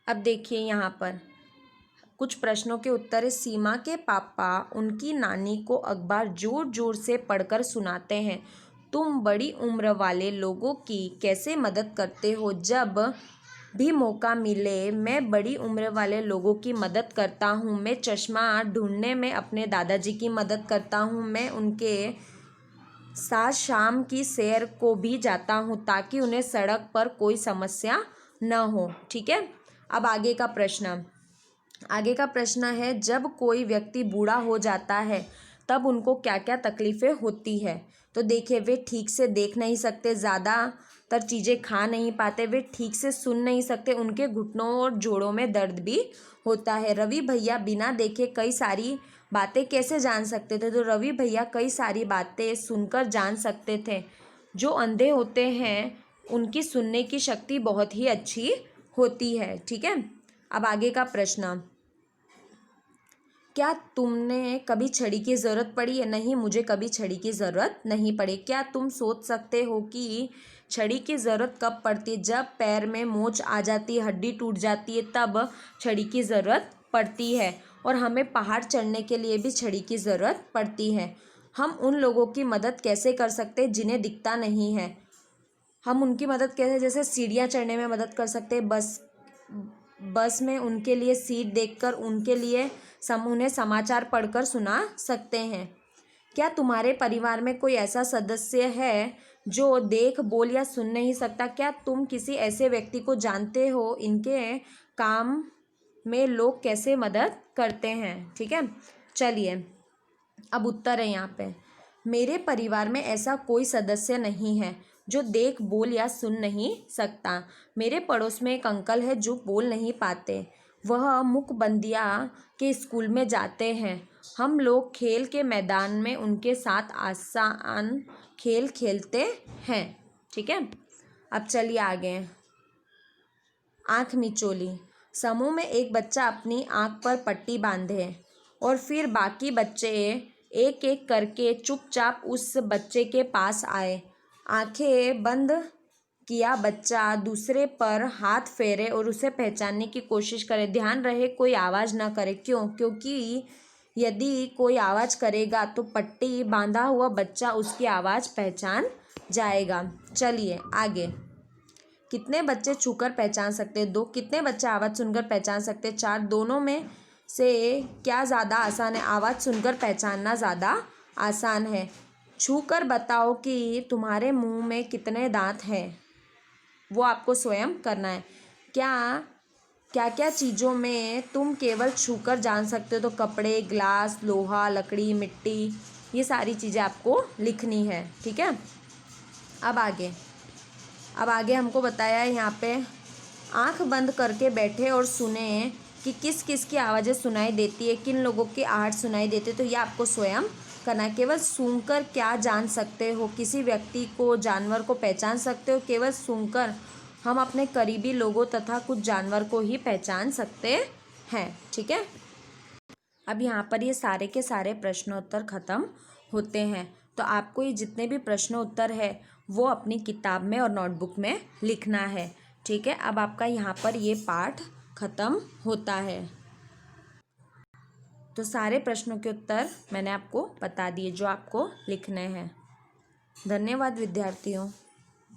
अब देखिए यहाँ पर कुछ प्रश्नों के उत्तर है। सीमा के पापा उनकी नानी को अखबार जोर जोर से पढ़कर सुनाते हैं। तुम बड़ी उम्र वाले लोगों की कैसे मदद करते हो? जब भी मौका मिले मैं बड़ी उम्र वाले लोगों की मदद करता हूँ। मैं चश्मा ढूंढने में अपने दादाजी की मदद करता हूँ। मैं उनके साथ शाम की सैर को भी जाता हूँ ताकि उन्हें सड़क पर कोई समस्या न हो। ठीक है, अब आगे का प्रश्न है, जब कोई व्यक्ति बूढ़ा हो जाता है तब उनको क्या क्या तकलीफ़ें होती है? तो देखिए, वे ठीक से देख नहीं सकते, ज़्यादातर चीज़ें खा नहीं पाते, वे ठीक से सुन नहीं सकते, उनके घुटनों और जोड़ों में दर्द भी होता है। रवि भैया बिना देखे कई सारी बातें कैसे जान सकते थे? तो रवि भैया कई सारी बातें सुनकर जान सकते थे। जो अंधे होते हैं उनकी सुनने की शक्ति बहुत ही अच्छी होती है। ठीक है, अब आगे का प्रश्न, क्या तुमने कभी छड़ी की ज़रूरत पड़ी है? नहीं, मुझे कभी छड़ी की ज़रूरत नहीं पड़ी। क्या तुम सोच सकते हो कि छड़ी की ज़रूरत कब पड़ती है? जब पैर में मोच आ जाती है, हड्डी टूट जाती है, तब छड़ी की ज़रूरत पड़ती है। और हमें पहाड़ चढ़ने के लिए भी छड़ी की ज़रूरत पड़ती है। हम उन लोगों की मदद कैसे कर सकते हैं जिन्हें दिखता नहीं है? हम उनकी मदद कैसे, जैसे सीढ़ियाँ चढ़ने में मदद कर सकते हैं, बस में उनके लिए सीट देखकर उनके लिए उन्हें समाचार पढ़कर सुना सकते हैं। क्या तुम्हारे परिवार में कोई ऐसा सदस्य है जो देख, बोल या सुन नहीं सकता? क्या तुम किसी ऐसे व्यक्ति को जानते हो? इनके काम में लोग कैसे मदद करते हैं? ठीक है, चलिए अब उत्तर है यहाँ पे। मेरे परिवार में ऐसा कोई सदस्य नहीं है जो देख, बोल या सुन नहीं सकता। मेरे पड़ोस में एक अंकल है जो बोल नहीं पाते। वह मूकबंदिया के स्कूल में जाते हैं। हम लोग खेल के मैदान में उनके साथ आसान खेल खेलते हैं। ठीक है, अब चलिए आगे। आँख मिचोली। समूह में एक बच्चा अपनी आँख पर पट्टी बांधे और फिर बाकी बच्चे एक एक करके चुपचाप उस बच्चे के पास आए। आंखें बंद किया बच्चा दूसरे पर हाथ फेरे और उसे पहचानने की कोशिश करे। ध्यान रहे कोई आवाज़ ना करे। क्यों? क्योंकि यदि कोई आवाज़ करेगा तो पट्टी बांधा हुआ बच्चा उसकी आवाज़ पहचान जाएगा। चलिए आगे। कितने बच्चे छूकर पहचान सकते हैं? 2। कितने बच्चे आवाज़ सुनकर पहचान सकते हैं? 4। दोनों में से क्या ज़्यादा आसान है? आवाज़ सुनकर पहचानना ज़्यादा आसान है। छूकर बताओ कि तुम्हारे मुंह में कितने दांत हैं, वो आपको स्वयं करना है। क्या क्या चीज़ों में तुम केवल छूकर जान सकते हो? तो कपड़े, ग्लास, लोहा, लकड़ी, मिट्टी, ये सारी चीज़ें आपको लिखनी है। ठीक है, अब आगे हमको बताया है यहाँ पे, आँख बंद करके बैठे और सुने कि किस किस की आवाज़ें सुनाई देती है, किन लोगों की आहट सुनाई देती है। तो ये आपको स्वयं करना है। केवल सुनकर क्या जान सकते हो? किसी व्यक्ति को, जानवर को पहचान सकते हो? केवल सुनकर हम अपने करीबी लोगों तथा कुछ जानवर को ही पहचान सकते हैं। ठीक है, अब यहाँ पर ये सारे के सारे प्रश्नोत्तर ख़त्म होते हैं। तो आपको ये जितने भी प्रश्नोत्तर है वो अपनी किताब में और नोटबुक में लिखना है। ठीक है, अब आपका यहाँ पर ये पाठ ख़त्म होता है। तो सारे प्रश्नों के उत्तर मैंने आपको बता दिए जो आपको लिखने हैं। धन्यवाद विद्यार्थियों।